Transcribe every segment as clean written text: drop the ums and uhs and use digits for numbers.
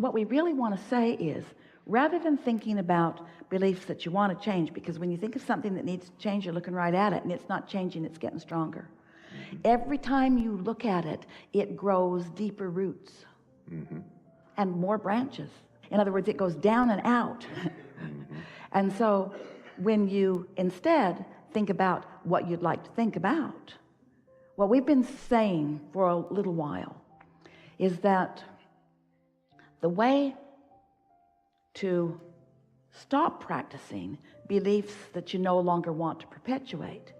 what we really want to say is, rather than thinking about beliefs that you want to change, because when you think of something that needs to change, you're looking right at it, and it's not changing, it's getting stronger. Every time you look at it, it grows deeper roots and more branches. In other words, it goes down and out. And so when you instead think about what you'd like to think about, what we've been saying for a little while is that the way to stop practicing beliefs that you no longer want to perpetuate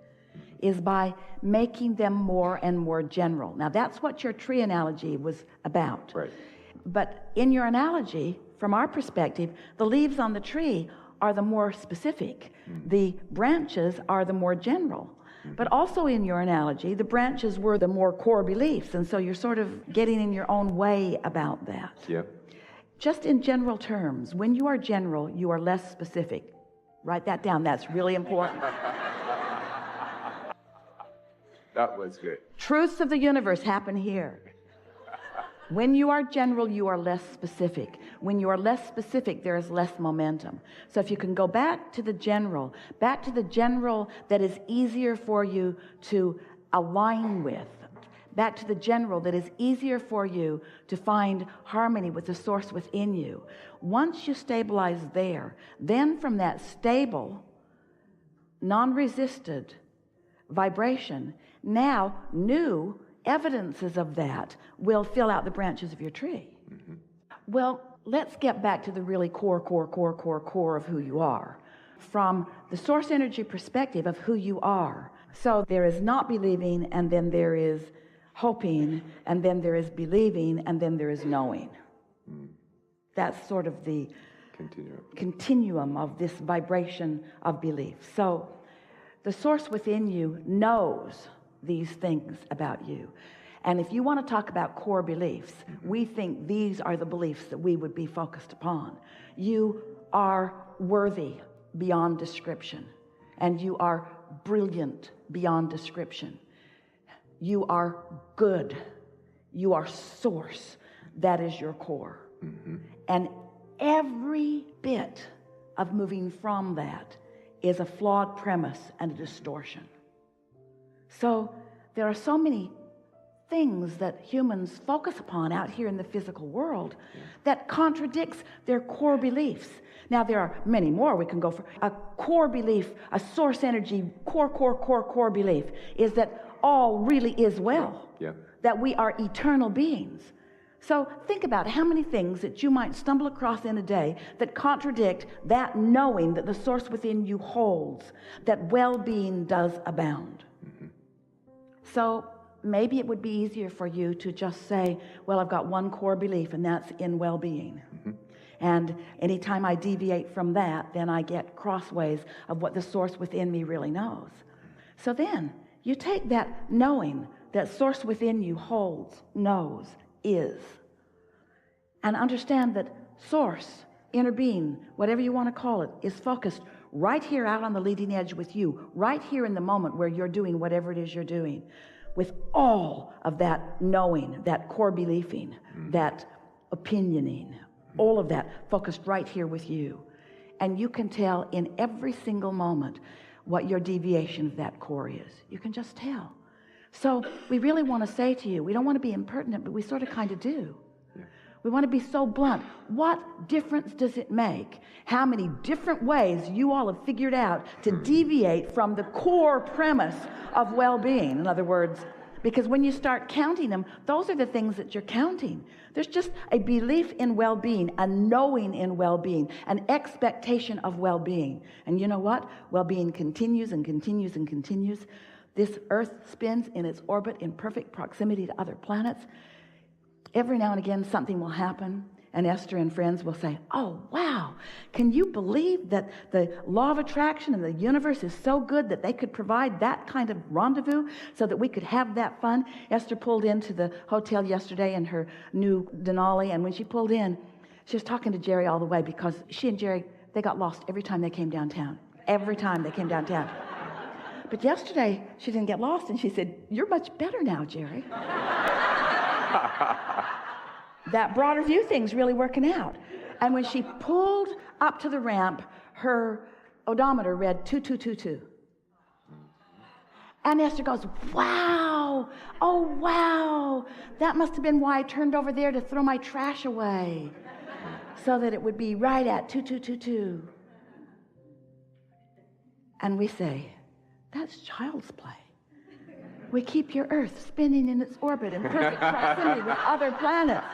is by making them more and more general. Now, that's what your tree analogy was about. Right. But in your analogy, from our perspective, the leaves on the tree are the more specific. The branches are the more general. But also in your analogy, the branches were the more core beliefs. And so you're sort of getting in your own way about that. Yeah. Just in general terms, when you are general, you are less specific. Write that down. That's really important. That was good. Truths of the universe happen here. When you are general, you are less specific. When you are less specific, there is less momentum. So if you can go back to the general that is easier for you to align with, back to the general that is easier for you to find harmony with the source within you. Once you stabilize there, then from that stable, non-resisted vibration, now new evidences of that will fill out the branches of your tree. Well, let's get back to the really core of who you are. From the source energy perspective of who you are. So there is not believing, and then there is hoping, and then there is believing, and then there is knowing. That's sort of the continuum of this vibration of belief. So the source within you knows these things about you. And if you want to talk about core beliefs, we think these are the beliefs that we would be focused upon. You are worthy beyond description, and you are brilliant beyond description. You are good. You are source. That is your core. And every bit of moving from that is a flawed premise and a distortion. So there are so many things that humans focus upon out here in the physical world that contradicts their core beliefs. Now, there are many more we can go for. A core belief, a source energy, core belief is that all really is well, that we are eternal beings. So think about how many things that you might stumble across in a day that contradict that knowing that the source within you holds, that well-being does abound. So maybe it would be easier for you to just say, well, I've got one core belief, and that's in well-being. And anytime I deviate from that, then I get crossways of what the source within me really knows. So then you take that knowing that source within you holds, knows, is, and understand that source, inner being, whatever you want to call it, is focused right here out on the leading edge with you, right here in the moment where you're doing whatever it is you're doing, with all of that knowing, that core believing, that opinioning, all of that focused right here with you. And you can tell in every single moment what your deviation of that core is. You can just tell. So we really want to say to you, we don't want to be impertinent, but we sort of kind of do. We want to be so blunt. What difference does it make how many different ways you all have figured out to deviate from the core premise of well-being? In other words, because when you start counting them, those are the things that you're counting. There's just a belief in well-being, a knowing in well-being, an expectation of well-being. And you know what? Well-being continues and continues and continues. This earth spins in its orbit in perfect proximity to other planets. Every now and again, something will happen, and Esther and friends will say, oh, wow, can you believe that the law of attraction and the universe is so good that they could provide that kind of rendezvous so that we could have that fun? Esther pulled into the hotel yesterday in her new Denali, and when she pulled in, she was talking to Jerry all the way because she and Jerry, they got lost every time they came downtown. Every time they came downtown. But yesterday, she didn't get lost, and she said, you're much better now, Jerry. that broader view thing's really working out. And when she pulled up to the ramp, her odometer read 2222. And Esther goes, wow, oh wow, that must have been why I turned over there to throw my trash away, so that it would be right at 2222. And we say, that's child's play. We keep your Earth spinning in its orbit in perfect proximity with other planets.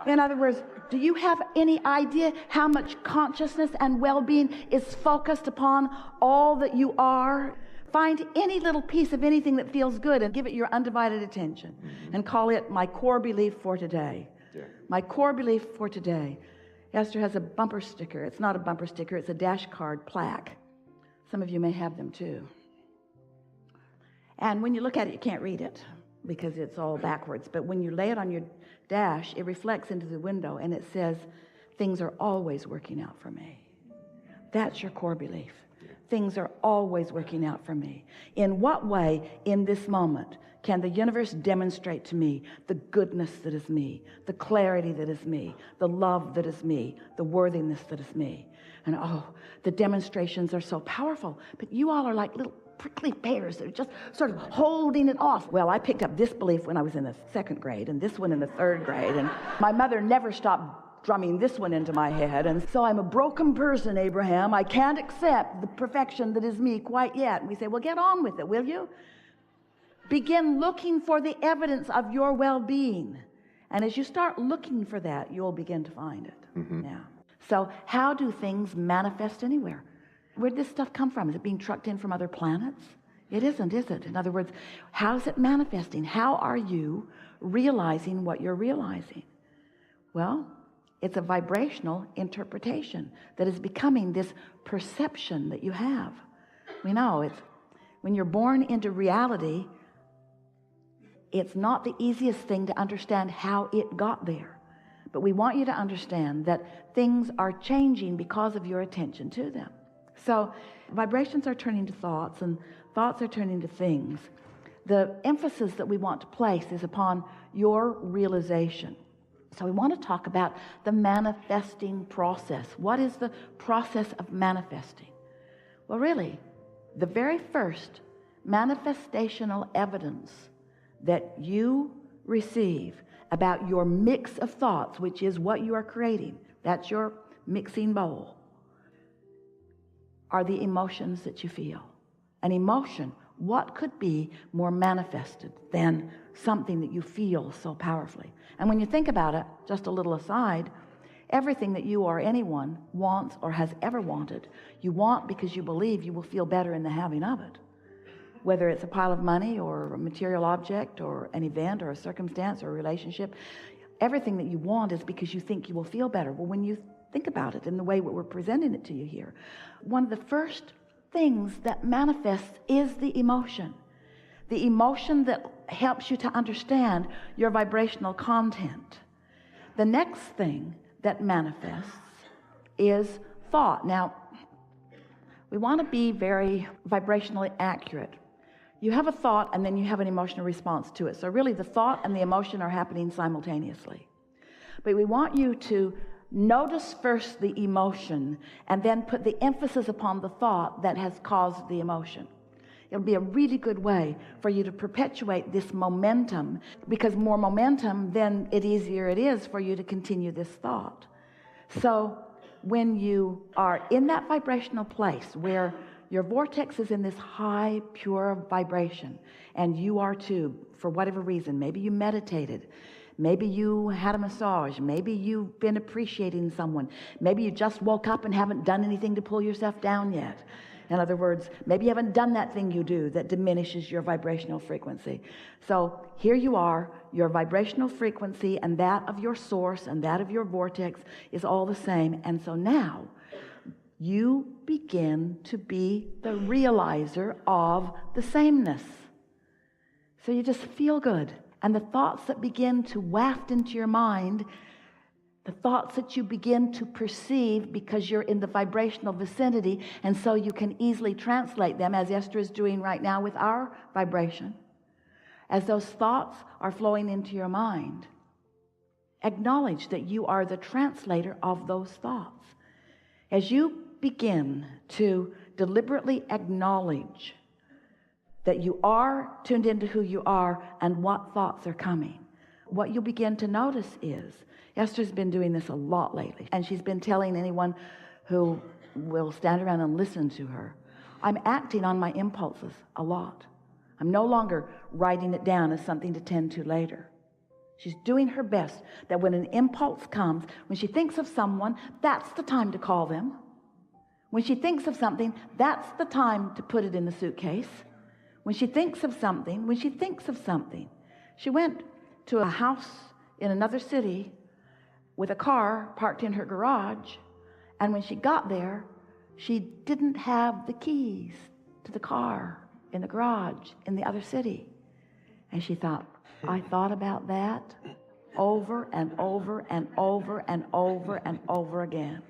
In other words, do you have any idea how much consciousness and well-being is focused upon all that you are? Find any little piece of anything that feels good and give it your undivided attention, and call it my core belief for today. Yeah. My core belief for today. Esther has a bumper sticker. It's not a bumper sticker, it's a dash card plaque. Some of you may have them too. And when you look at it, you can't read it because it's all backwards. But when you lay it on your dash, it reflects into the window and it says, things are always working out for me. That's your core belief. Things are always working out for me. In what way, in this moment, can the universe demonstrate to me the goodness that is me, the clarity that is me, the love that is me, the worthiness that is me? And the demonstrations are so powerful. But you all are like little prickly pears that are just sort of holding it off. Well, I picked up this belief when I was in the 2nd grade and this one in the 3rd grade. And my mother never stopped drumming this one into my head. And so I'm a broken person, Abraham. I can't accept the perfection that is me quite yet. And we say, well, get on with it, will you? Begin looking for the evidence of your well-being. And as you start looking for that, you'll begin to find it. Yeah. So how do things manifest anywhere? Where'd this stuff come from? Is it being trucked in from other planets? It isn't, is it? In other words, how's it manifesting? How are you realizing what you're realizing? Well, it's a vibrational interpretation that is becoming this perception that you have. We know it's when you're born into reality, it's not the easiest thing to understand how it got there. But we want you to understand that things are changing because of your attention to them. So vibrations are turning to thoughts, and thoughts are turning to things. The emphasis that we want to place is upon your realization. So we want to talk about the manifesting process. What is the process of manifesting? Well, really, the very first manifestational evidence that you receive about your mix of thoughts, which is what you are creating, that's your mixing bowl, are the emotions that you feel. An emotion, what could be more manifested than something that you feel so powerfully? And when you think about it, just a little aside, everything that you or anyone wants or has ever wanted, you want because you believe you will feel better in the having of it. Whether it's a pile of money or a material object or an event or a circumstance or a relationship, everything that you want is because you think you will feel better. Well, when you think about it in the way that we're presenting it to you here, one of the first things that manifests is the emotion that helps you to understand your vibrational content. The next thing that manifests is thought. Now, we want to be very vibrationally accurate. You have a thought and then you have an emotional response to it. So really the thought and the emotion are happening simultaneously. But we want you to notice first the emotion and then put the emphasis upon the thought that has caused the emotion. It'll be a really good way for you to perpetuate this momentum, because more momentum, then the easier it is for you to continue this thought. So when you are in that vibrational place where your vortex is in this high, pure vibration, and you are too, for whatever reason, maybe you meditated, maybe you had a massage, maybe you've been appreciating someone, maybe you just woke up and haven't done anything to pull yourself down yet. In other words, maybe you haven't done that thing you do that diminishes your vibrational frequency. So here you are, your vibrational frequency and that of your source and that of your vortex is all the same. And so now you begin to be the realizer of the sameness. So you just feel good. And the thoughts that begin to waft into your mind, the thoughts that you begin to perceive because you're in the vibrational vicinity, and so you can easily translate them, as Esther is doing right now with our vibration. As those thoughts are flowing into your mind, Acknowledge that you are the translator of those thoughts. As you begin to deliberately acknowledge that you are tuned into who you are and what thoughts are coming, what you'll begin to notice is, Esther's been doing this a lot lately, and she's been telling anyone who will stand around and listen to her, I'm acting on my impulses a lot. I'm no longer writing it down as something to tend to later. She's doing her best that when an impulse comes, when she thinks of someone, that's the time to call them. When she thinks of something, that's the time to put it in the suitcase. When she thinks of something, she went to a house in another city with a car parked in her garage, and when she got there, she didn't have the keys to the car in the garage in the other city. And she thought, I thought about that over and over and over and over and over again.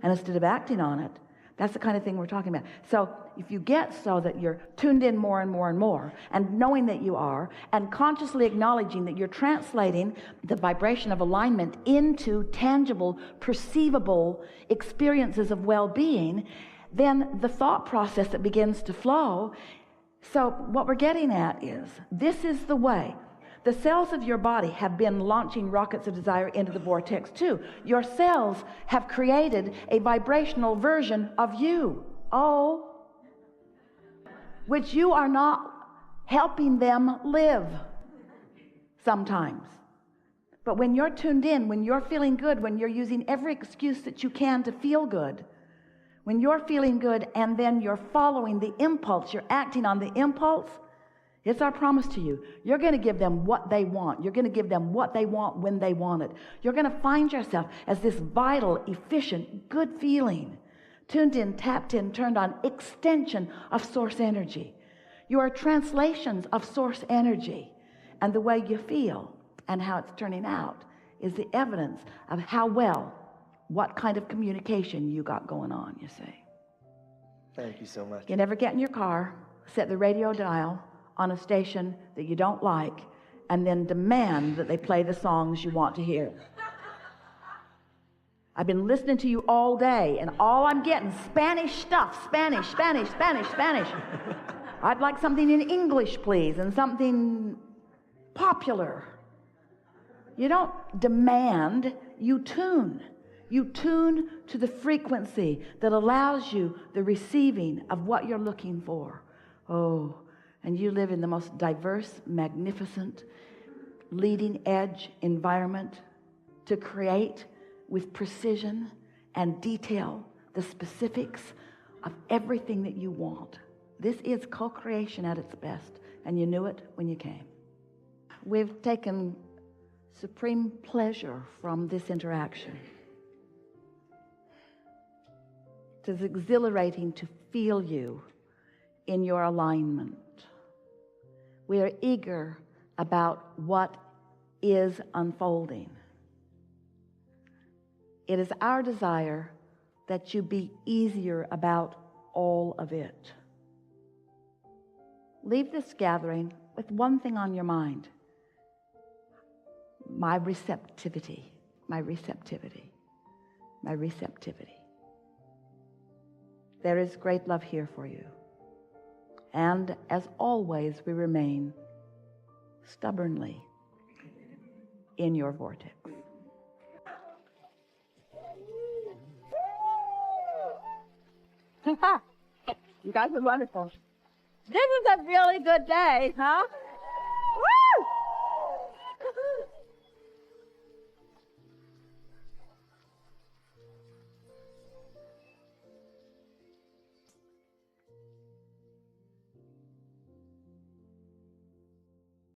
And instead of acting on it, that's the kind of thing we're talking about. So if you get so that you're tuned in more and more and more, and knowing that you are, and consciously acknowledging that you're translating the vibration of alignment into tangible, perceivable experiences of well-being, then the thought process that begins to flow. So what we're getting at is, this is the way. The cells of your body have been launching rockets of desire into the vortex too. Your cells have created a vibrational version of you. Which you are not helping them live sometimes. But when you're tuned in, when you're feeling good, when you're using every excuse that you can to feel good, when you're feeling good and then you're following the impulse, you're acting on the impulse, it's our promise to you. You're going to give them what they want. You're going to give them what they want when they want it. You're going to find yourself as this vital, efficient, good feeling, tuned in, tapped in, turned on, extension of source energy. You are translations of source energy. And the way you feel and how it's turning out is the evidence of how well, what kind of communication you got going on, you see. Thank you so much. You never get in your car, set the radio dial on a station that you don't like, and then demand that they play the songs you want to hear. I've been listening to you all day, and all I'm getting Spanish stuff. Spanish. I'd like something in English, please, and something popular. You don't demand, you tune. You tune to the frequency that allows you the receiving of what you're looking for. And you live in the most diverse, magnificent, leading edge environment to create with precision and detail the specifics of everything that you want. This is co-creation at its best, and you knew it when you came. We've taken supreme pleasure from this interaction. It's exhilarating to feel you in your alignment. We are eager about what is unfolding. It is our desire that you be easier about all of it. Leave this gathering with one thing on your mind: my receptivity. There is great love here for you. And as always, we remain stubbornly in your vortex. You guys are wonderful. This is a really good day, huh?